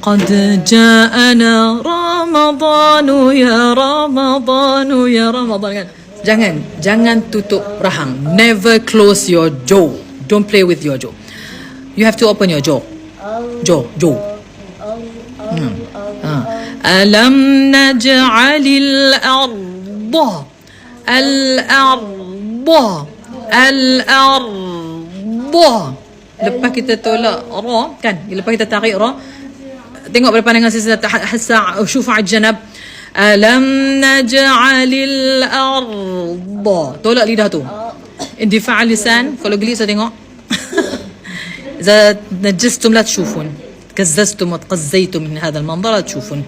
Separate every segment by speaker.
Speaker 1: قد جاءنا رمضان يا رمضان يا رمضان kan. Jangan tutup rahang. Never close your jaw. Don't play with your jaw. You have to open your jaw. Jaw. Alam naj'alil arda lepas kita tolak ra kan, lepas kita tarik ra, tengok pada pandangan sisi hasa syufa' al-janab. Alam naj'alil arda, tolak lidah tu. Indifa' lisan, kalau geli saya tengok. إذا نجستم لا تشوفون، تكززتم وتقزيتم من هذا المنظر لا تشوفون.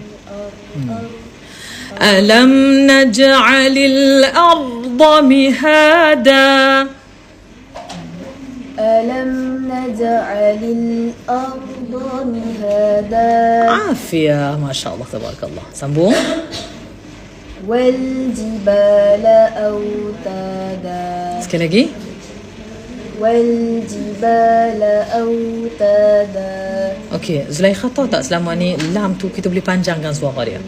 Speaker 1: ألم نجعل الأرض مهادا
Speaker 2: ألم نجعل الأرض مهادا.
Speaker 1: عافية ما شاء الله تبارك الله. سambung.
Speaker 2: والجبال أوتادا.
Speaker 1: Sekali lagi.
Speaker 2: والجبال أوتادا.
Speaker 1: Okey, Zulaikha tahu tak selama ni lam tu kita boleh panjangkan suara dia.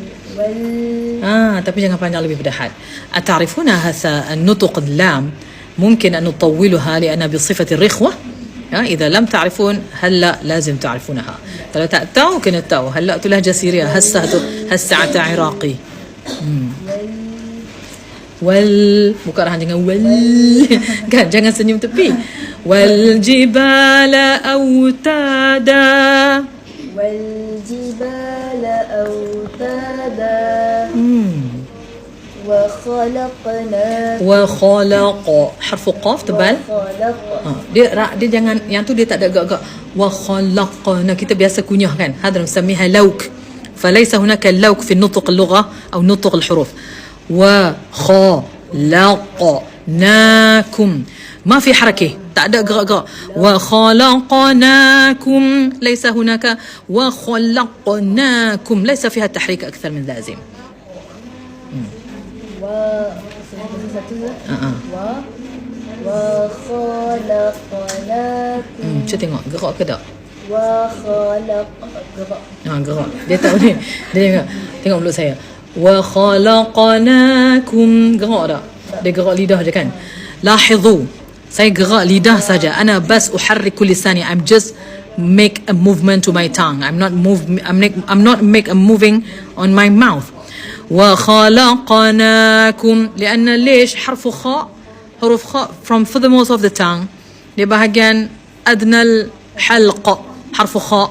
Speaker 1: tapi jangan panjang lebih pada had. أتعرفون هذا النطق اللام ممكن أن نطولها لأنها بصفة الرخوة. إذا لم تعرفون هلا لازم تعرفونها. kalau tak tahu kena tahu. هلا tu lahjah Syria, hassa tu hassa Iraqi. buka rahan jangan kan, jangan senyum tepi. والجبال أوتادا
Speaker 2: والجبال أوتادا
Speaker 1: وخلق حرف قاف tebal. Dia jangan, yang tu dia tak ada gak-gak. وخلقنا kita biasa kunyah kan, هذا نسميها لوك. فليس هناك اللوك في النطق اللغة أو نطق الحروف. وخلقناكم ما في حركة، tak ada gerak-gerak. وخلقناكم ليس هناك وخلقناكم ليس فيها تحريك أكثر من لازم.
Speaker 2: وخلقناكم.
Speaker 1: Cuba tengok gerak ke tak?
Speaker 2: gerak.
Speaker 1: Dia tak boleh. Dia tengok mulut saya. وخلقناكم gerak tak? Dia gerak lidah je kan. لاحظوا, saya gerak lidah saja. أنا بس أحرك لساني. I'm just make a movement to my tongue. I'm not make a moving on my mouth. وخلقناكم لأن ليش حرف خاء، حروف خاء from furthermost of the tongue di bahagian أدنى الحلق. حرف خاء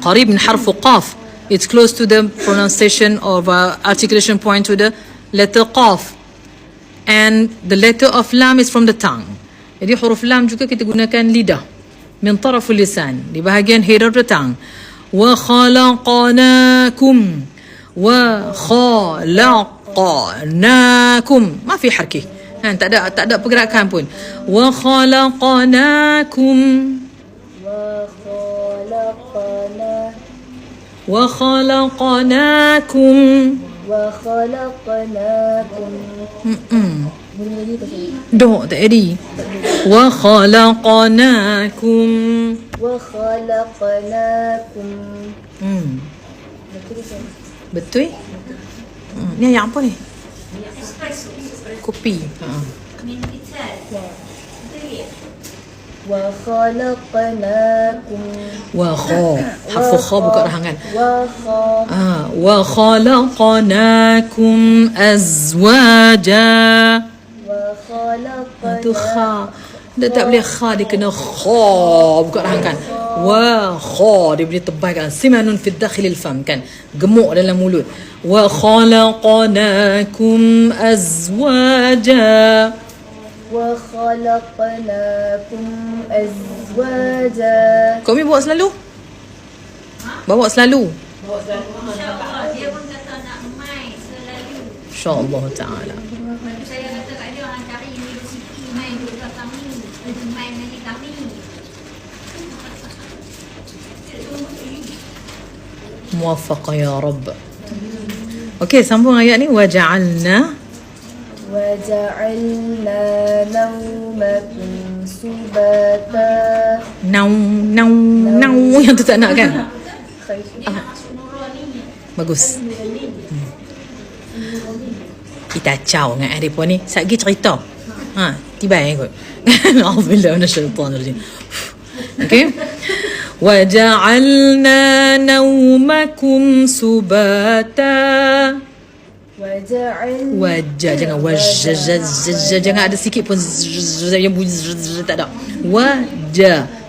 Speaker 1: قريب من حرف قاف. It's close to the pronunciation of articulation point to the letter qaf, and the letter of lam is from the tongue. Jadi huruf lam juga kita gunakan lidah min taraf lisan di bahagian head of the tongue. Wa khalaqnakum wa khalaqnakum ma fi harki, tak ada pergerakan pun. Wa khalaqnakum وخلقناكم do tak jadi. وخلقناكم betul. Ni ayat apa ni? Kopi.
Speaker 2: وخلقناكم
Speaker 1: حرف خاء buka rahangan. وخلقناكم أزواجا. tu kha, dia tak boleh kha, dia kena kha buka rahangan. kha dia boleh tebalkan. simanun fi dakhil al-fam kan, gemuk dalam mulut. وخلقناكم أزواجا.
Speaker 2: وخلقناكم أزواجا.
Speaker 1: Kau ni bawa selalu? Bawa selalu?
Speaker 3: InsyaAllah. Dia pun kata nak main selalu.
Speaker 1: InsyaAllah ta'ala.
Speaker 3: Saya kata kat dia orang cari universiti main juga kami. Main dengan kami.
Speaker 1: Muwafaqah ya Rabb. Okey, sambung ayat ni. وَجَعَلْنَا
Speaker 2: وَجَعَلْنَا نَوْمَكُمْ سُبَاتًا.
Speaker 1: Nau yang tu tak nak kan?
Speaker 3: Dia nak masuk nurul ni.
Speaker 1: Bagus. Kita caw dengan Arif ni. Sagi cerita. Tiba kot. A'udzubillah minasyaitanir rajim. Okay. وَجَعَلْنَا نَوْمَكُمْ سُبَاتًا. Wajah, jangan wajah, jangan ada sikit pun yang bunyi tak ada.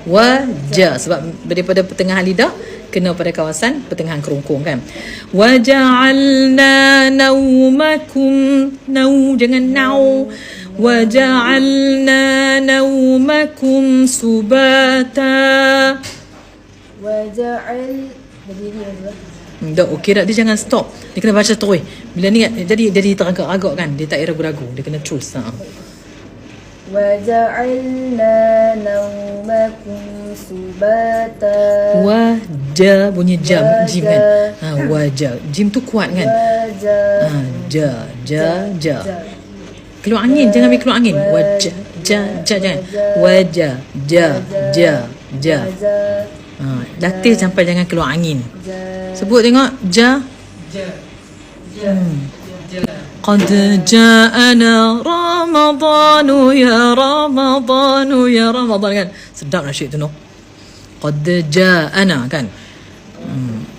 Speaker 1: Wajah sebab daripada pertengahan lidah kena pada kawasan pertengahan kerongkong kan. Waja'alna naumakum, jangan nau. Waja'alna naumakum subata. Tak, okey tak? Dia jangan stop. Dia kena baca terus. Bila ni jadi teragak-agak kan. Dia tak ragu-ragu. Dia kena terus.
Speaker 2: وَجَعَلْنَا نَوْمَكُمْ سُبَاتًا.
Speaker 1: Wajah bunyi jam kan. Wajah. Jim tu kuat kan. Ja. Keluar angin, jangan ambil keluar angin. Wajah, jangan. Wajah, ja. Latih sampai jangan keluar angin. Sebut tengok. قد جاءنا رمضان يا رمضان kan. Sedap nasyid tu no. قد جاءنا kan.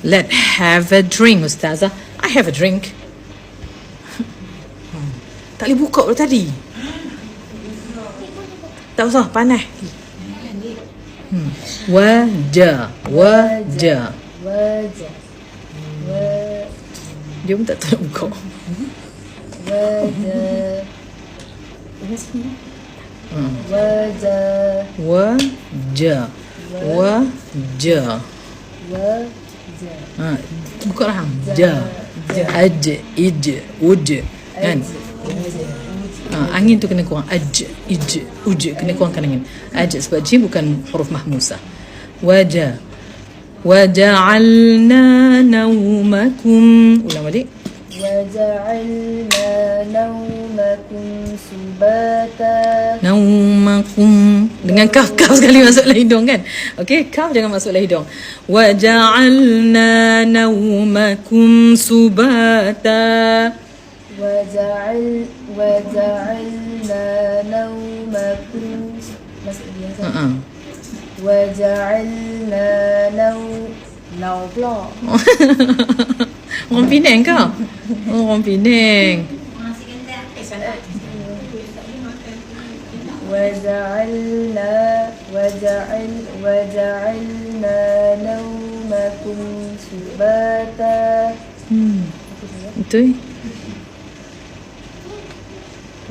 Speaker 1: Let's have a drink Ustazah. I have a drink. Tak boleh buka dulu tadi. Tak usah, panas. Wajah. Dia pun tak tahu nak buka. Wajah. Buka rahang. Uj kan. Angin tu kena kurang. Uj kena kurangkan angin. Sebab jim bukan huruf mahmusah. Waja'alna naumakum. Ulang balik.
Speaker 2: وَجَعَلْنَا نَوْمَكُمْ سُبَاتًا.
Speaker 1: Naumakum dengan kaf sekali masuk dalam hidung kan. Okey, kaf jangan masuk dalam hidung. Waja'alna naumakum subata.
Speaker 2: وَجَعَلْنَا نَوْمَكُمْ وَجَعَلْنَا نَوْ pula.
Speaker 1: Orang Penang kau? Orang Penang.
Speaker 2: وَجَعَلْنَا نَوْمَكُمْ سُبَاتًا.
Speaker 1: Betul?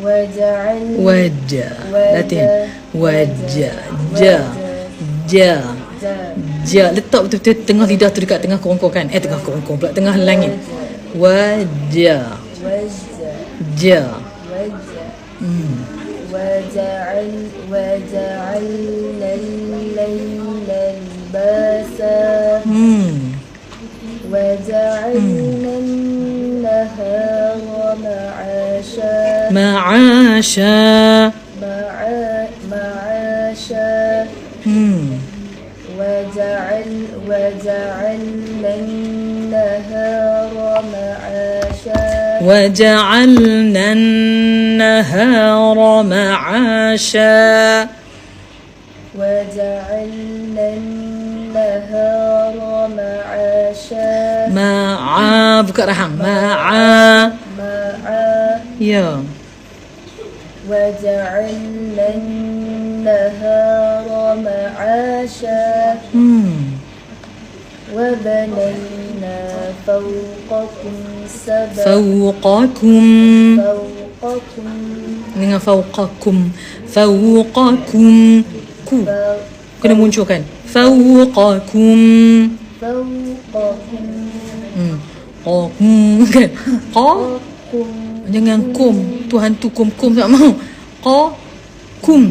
Speaker 1: Wajah. Latihan. Wajah. Ja. Letak betul-betul tengah lidah tu dekat tengah kerongkong kan. Tengah kerongkong pula. Tengah langit. Wajah. Ja.
Speaker 2: وَجَعَلْنَا اللَّيْلَ لِبَاسًا. وَجَعَلْنَا النَّهَارَ مَعَاشًا. وَجَعَلْنَا النَّهَارَ مَعَاشًا.
Speaker 1: وجعلنا النهار معاشا.
Speaker 2: وجعلنا النهار معاشا.
Speaker 1: buka rahang. Ya.
Speaker 2: وجعلنا النهار معاشا. وبنينا فوقكم سبعا.
Speaker 1: فوقكم dengan fauqakum ku kena munculkan fauqakum kan jangan kum Tuhan tu kum tak mau kum